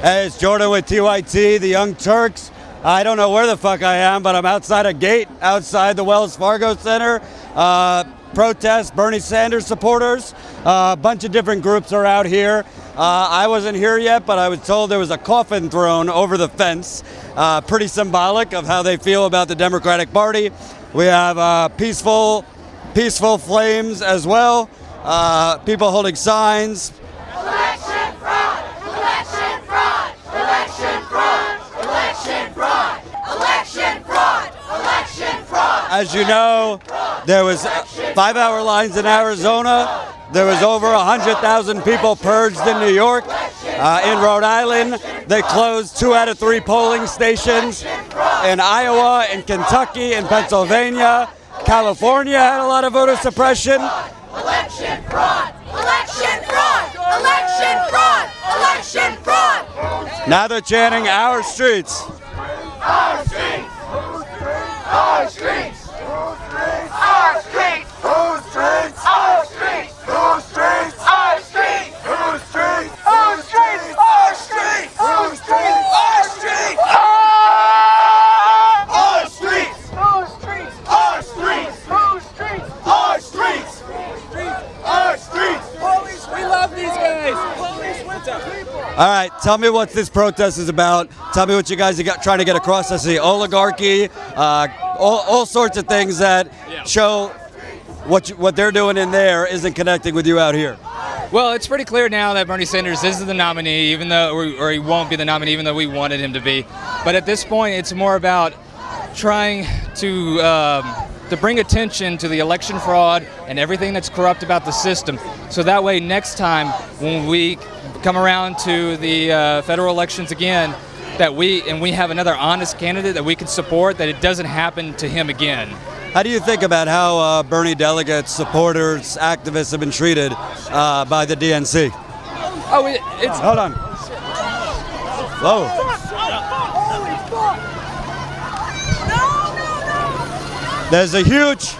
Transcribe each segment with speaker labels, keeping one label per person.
Speaker 1: Hey, it's Jordan with TYT, the Young Turks. I don't know where the fuck I am, but I'm outside a gate outside the Wells Fargo Center. Protest, Bernie Sanders supporters. A bunch of different groups are out here. I wasn't here yet, but I was told there was a coffin thrown over the fence. Pretty symbolic of how they feel about the Democratic Party. We have peaceful flames as well. People holding signs.
Speaker 2: Election fraud! Election fraud! Election fraud! Election fraud! Election fraud! Election fraud!
Speaker 1: As you know, there was 5-hour lines in Arizona. There was over 100,000 people purged in New York. In Rhode Island, they closed 2 out of 3 polling stations. In Iowa, in Kentucky, in Pennsylvania, California had a lot of voter suppression.
Speaker 2: Election fraud! Election fraud! Election fraud! Election fraud!
Speaker 1: Now they're chanting our streets.
Speaker 2: Our streets! Our streets! Our streets!
Speaker 3: Whose streets?
Speaker 2: Our streets!
Speaker 3: Whose streets?
Speaker 2: Our streets!
Speaker 3: Whose streets?
Speaker 2: Our streets! Our streets!
Speaker 3: Whose streets?
Speaker 2: Our streets!
Speaker 3: Our streets!
Speaker 2: Our streets!
Speaker 3: Our streets!
Speaker 2: Whose streets?
Speaker 3: Our streets! Our streets!
Speaker 4: Police, we love these guys. Police with the people.
Speaker 1: All right, tell me what this protest is about. Tell me what you guys are trying to get across. I see oligarchy, all sorts of things that show what they're doing in there isn't connecting with you out here.
Speaker 4: Well, it's pretty clear now that Bernie Sanders is the nominee, even though, or he won't be the nominee, even though we wanted him to be. But at this point, it's more about trying to bring attention to the election fraud and everything that's corrupt about the system. So that way, next time when we come around to the federal elections again, that we have another honest candidate that we can support, that it doesn't happen to him again.
Speaker 1: How do you think about how Bernie delegates, supporters, activists have been treated by the DNC?
Speaker 4: Oh, it's
Speaker 1: Hold on. Whoa. There's a huge...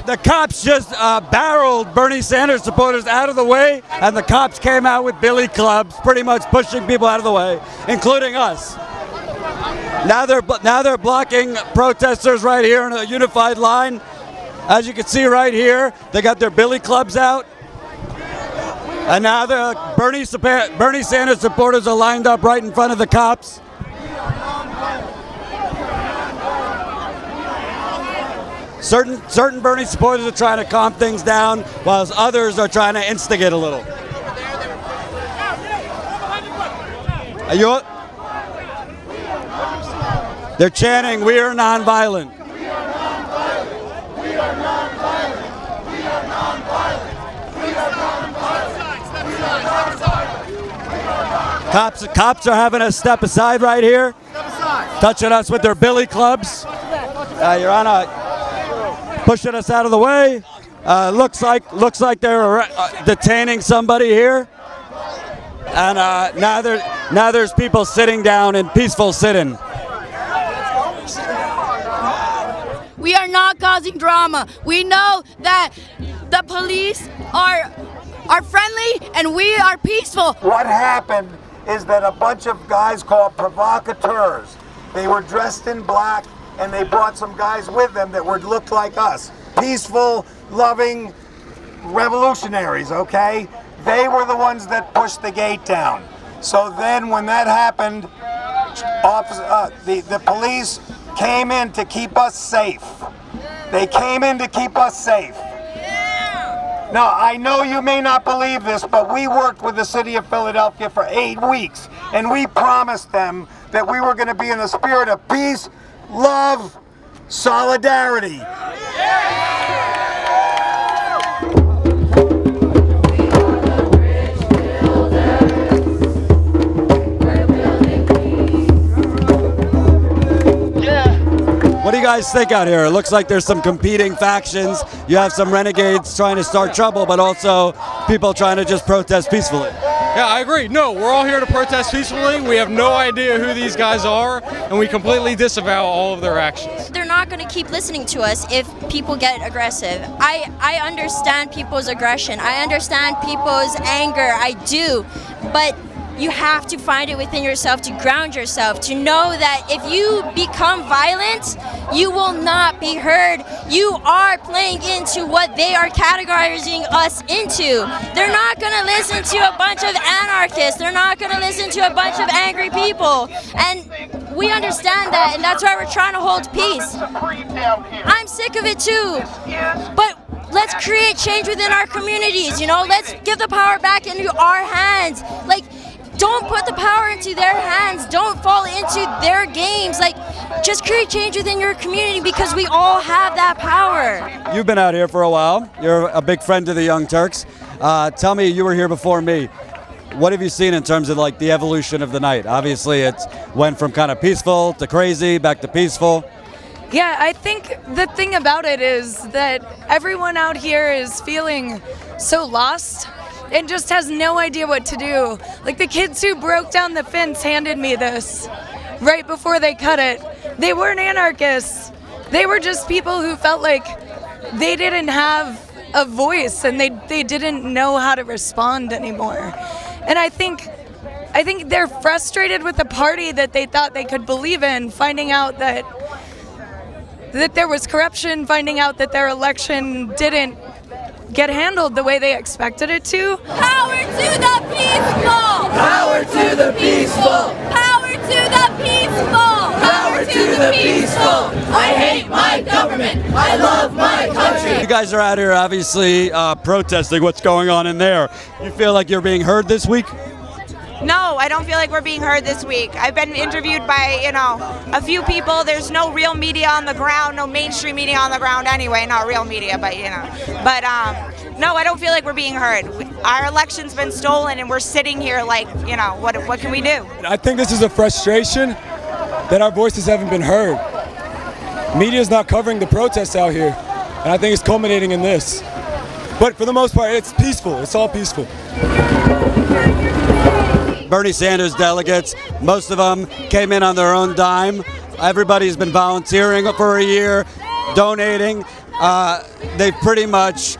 Speaker 1: The cops just barreled Bernie Sanders supporters out of the way, and the cops came out with billy clubs, pretty much pushing people out of the way, including us. Now they're blocking protesters right here in a unified line. As you can see right here, they got their billy clubs out, and now the Bernie Sanders supporters are lined up right in front of the cops. Certain Bernie supporters are trying to calm things down, whilst others are trying to instigate a little. They're chanting, "We are nonviolent."
Speaker 3: We are nonviolent. We are nonviolent. We are nonviolent. We are nonviolent.
Speaker 1: Cops are having us step aside right here, touching us with their billy clubs. Your Honor, pushing us out of the way. Looks like they're detaining somebody here, and now there's people sitting down in peaceful sit-in.
Speaker 5: We are not causing drama. We know that the police are friendly and we are peaceful.
Speaker 3: What happened is that a bunch of guys called provocateurs, they were dressed in black and they brought some guys with them that looked like us. Peaceful, loving revolutionaries, okay? They were the ones that pushed the gate down. So then when that happened, the police came in to keep us safe. They came in to keep us safe. Now, I know you may not believe this, but we worked with the city of Philadelphia for 8 weeks, and we promised them that we were going to be in the spirit of peace, love, solidarity.
Speaker 1: What do you guys think out here? It looks like there's some competing factions. You have some renegades trying to start trouble, but also people trying to just protest peacefully.
Speaker 6: Yeah, I agree. No, we're all here to protest peacefully. We have no idea who these guys are, and we completely disavow all of their actions.
Speaker 7: They're not going to keep listening to us if people get aggressive. I understand people's aggression. I understand people's anger. I do. But you have to find it within yourself to ground yourself, to know that if you become violent, you will not be heard. You are playing into what they are categorizing us into. They're not going to listen to a bunch of anarchists. They're not going to listen to a bunch of angry people. And we understand that, and that's why we're trying to hold peace. I'm sick of it too. But let's create change within our communities, you know? Let's give the power back into our hands. Like, don't put the power into their hands. Don't fall into their games. Like, just create change within your community because we all have that power.
Speaker 1: You've been out here for a while. You're a big friend to the Young Turks. Tell me, you were here before me. What have you seen in terms of like the evolution of the night? Obviously, it went from kind of peaceful to crazy, back to peaceful.
Speaker 8: Yeah, I think the thing about it is that everyone out here is feeling so lost and just has no idea what to do. Like the kids who broke down the fence handed me this right before they cut it. They weren't anarchists. They were just people who felt like they didn't have a voice and they didn't know how to respond anymore. And I think they're frustrated with the party that they thought they could believe in, finding out that there was corruption, finding out that their election didn't get handled the way they expected it to.
Speaker 5: Power to the peaceful!
Speaker 2: Power to the peaceful!
Speaker 5: Power to the peaceful!
Speaker 2: Power to the peaceful! I hate my government! I love my country!
Speaker 1: You guys are out here obviously protesting what's going on in there. You feel like you're being heard this week?
Speaker 9: No, I don't feel like we're being heard this week. I've been interviewed by, a few people. There's no real media on the ground, no mainstream media on the ground anyway. Not real media, but, But, no, I don't feel like we're being heard. Our election's been stolen, and we're sitting here like, what can we do?
Speaker 10: I think this is a frustration that our voices haven't been heard. Media's not covering the protests out here, and I think it's culminating in this. But for the most part, it's peaceful. It's all peaceful.
Speaker 1: Bernie Sanders delegates, most of them came in on their own dime. Everybody's been volunteering for a year, donating. They've pretty much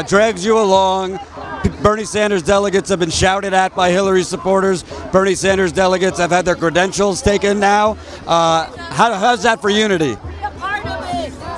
Speaker 1: dragged you along. Bernie Sanders delegates have been shouted at by Hillary supporters. Bernie Sanders delegates have had their credentials taken now. How's that for unity?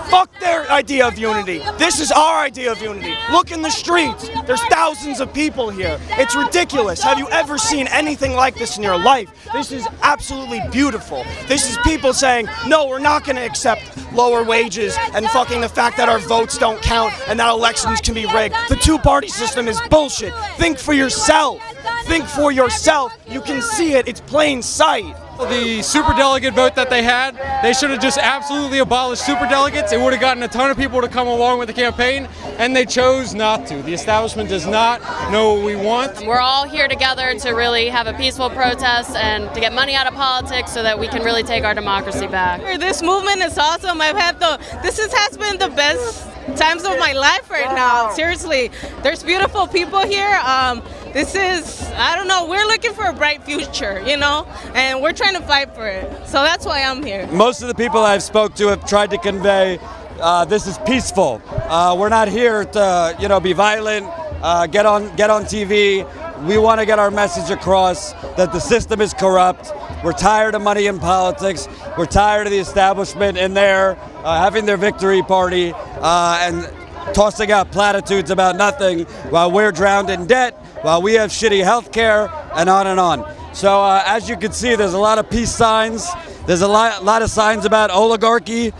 Speaker 11: Fuck their idea of unity. This is our idea of unity. Look in the streets. There's thousands of people here. It's ridiculous. Have you ever seen anything like this in your life? This is absolutely beautiful. This is people saying, no, we're not going to accept lower wages and fucking the fact that our votes don't count and that elections can be rigged. The two-party system is bullshit. Think for yourself. Think for yourself. You can see it. It's plain sight.
Speaker 6: The superdelegate vote that they had, they should have just absolutely abolished superdelegates. It would have gotten a ton of people to come along with the campaign, and they chose not to. The establishment does not know what we want.
Speaker 12: We're all here together to really have a peaceful protest and to get money out of politics so that we can really take our democracy back.
Speaker 13: This movement is awesome. This has been the best times of my life right now. Seriously, there's beautiful people here. This is, I don't know, we're looking for a bright future, and we're trying to fight for it. So that's why I'm here.
Speaker 1: Most of the people I've spoke to have tried to convey this is peaceful. We're not here to, be violent, get on TV. We want to get our message across that the system is corrupt. We're tired of money in politics. We're tired of the establishment in there having their victory party and tossing out platitudes about nothing while we're drowned in debt, while we have shitty health care, and on and on. So as you can see, there's a lot of peace signs. There's a lot of signs about oligarchy.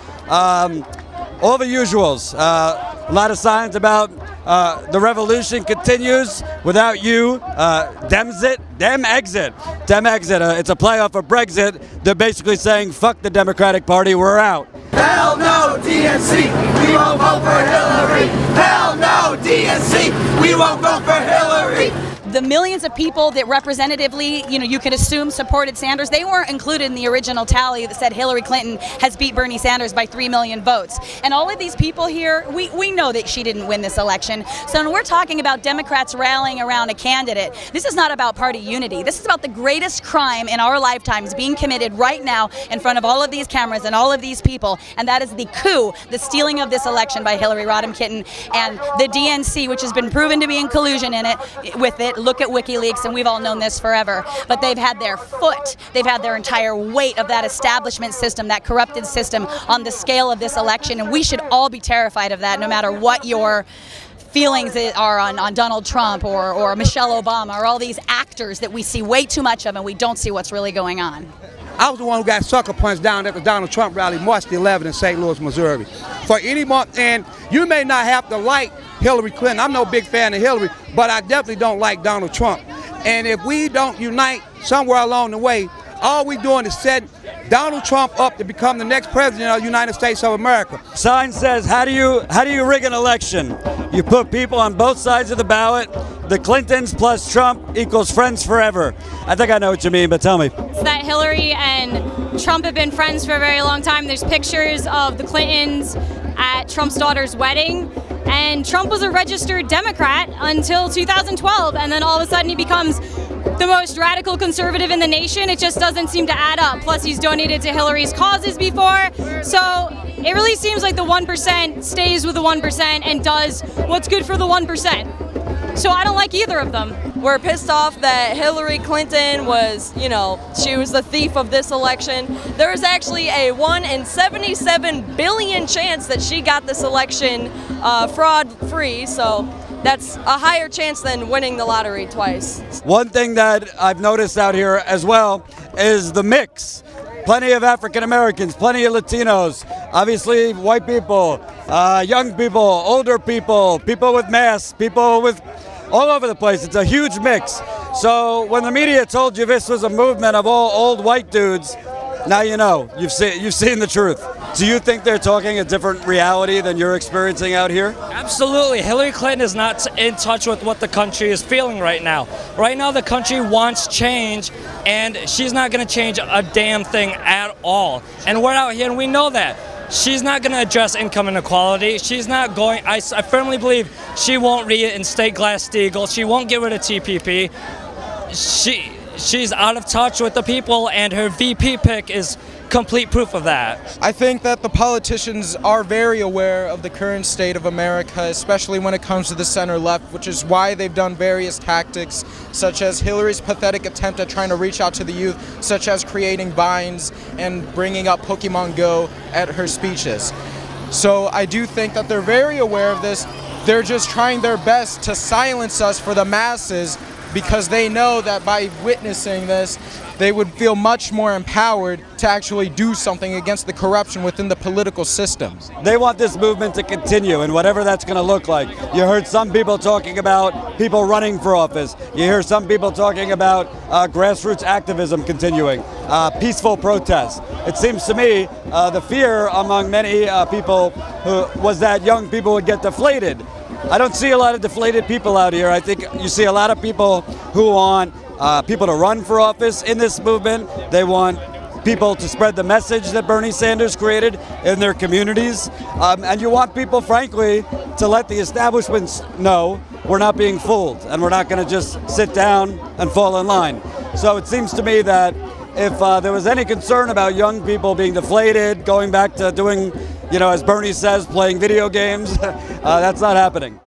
Speaker 1: all the usuals. A lot of signs about the revolution continues without you. Demexit. It's a playoff of Brexit. They're basically saying, fuck the Democratic Party, we're out.
Speaker 2: Hell no, DNC, we won't vote for Hillary. Hell no, DNC, we won't vote for Hillary.
Speaker 14: The millions of people that representatively, you could assume supported Sanders, they weren't included in the original tally that said Hillary Clinton has beat Bernie Sanders by 3 million votes. And all of these people here, we know that she didn't win this election. So when we're talking about Democrats rallying around a candidate, this is not about party unity. This is about the greatest crime in our lifetimes being committed right now in front of all of these cameras and all of these people. And that is the coup, the stealing of this election by Hillary Rodham Clinton and the DNC, which has been proven to be in collusion with it. Look at WikiLeaks, and we've all known this forever. But they've had their foot, they've had their entire weight of that establishment system, that corrupted system on the scale of this election, and we should all be terrified of that, no matter what your feelings are on Donald Trump or Michelle Obama or all these actors that we see way too much of and we don't see what's really going on.
Speaker 15: I was the one who got sucker punched down at the Donald Trump rally March the 11th in St. Louis, Missouri. For any month, and you may not have to like Hillary Clinton. I'm no big fan of Hillary, but I definitely don't like Donald Trump. And if we don't unite somewhere along the way, all we're doing is setting Donald Trump up to become the next president of the United States of America.
Speaker 1: Sign says, how do you rig an election? You put people on both sides of the ballot. The Clintons plus Trump equals friends forever. I think I know what you mean, but tell me.
Speaker 16: It's that Hillary and Trump have been friends for a very long time. There's pictures of the Clintons at Trump's daughter's wedding. And Trump was a registered Democrat until 2012, and then all of a sudden he becomes the most radical conservative in the nation. It just doesn't seem to add up. Plus, he's donated to Hillary's causes before. So it really seems like the 1% stays with the 1% and does what's good for the 1%. So I don't like either of them.
Speaker 17: We're pissed off that Hillary Clinton was, she was the thief of this election. There is actually a 1 in 77 billion chance that she got this election fraud-free, so that's a higher chance than winning the lottery twice.
Speaker 1: One thing that I've noticed out here as well is the mix. Plenty of African Americans, plenty of Latinos, obviously white people, young people, older people, people with masks, people with all over the place. It's a huge mix. So when the media told you this was a movement of all old white dudes, now you know. You've seen the truth. Do you think they're talking a different reality than you're experiencing out here?
Speaker 18: Absolutely. Hillary Clinton is not in touch with what the country is feeling right now. Right now the country wants change, and she's not going to change a damn thing at all. And we're out here and we know that. She's not going to address income inequality. She's not going, I firmly believe she won't reinstate Glass-Steagall. She won't get rid of TPP. She's out of touch with the people, and her VP pick is complete proof of that.
Speaker 19: I think that the politicians are very aware of the current state of America, especially when it comes to the center left, which is why they've done various tactics, such as Hillary's pathetic attempt at trying to reach out to the youth, such as creating vines and bringing up Pokemon Go at her speeches. So I do think that they're very aware of this. They're just trying their best to silence us for the masses, because they know that by witnessing this, they would feel much more empowered to actually do something against the corruption within the political system.
Speaker 1: They want this movement to continue, and whatever that's going to look like. You heard some people talking about people running for office. You hear some people talking about grassroots activism continuing, peaceful protests. It seems to me the fear among many people was that young people would get deflated. I don't see a lot of deflated people out here. I think you see a lot of people who want people to run for office in this movement. They want people to spread the message that Bernie Sanders created in their communities. And you want people, frankly, to let the establishments know we're not being fooled and we're not going to just sit down and fall in line. So it seems to me that if there was any concern about young people being deflated, going back to doing, as Bernie says, playing video games, that's not happening.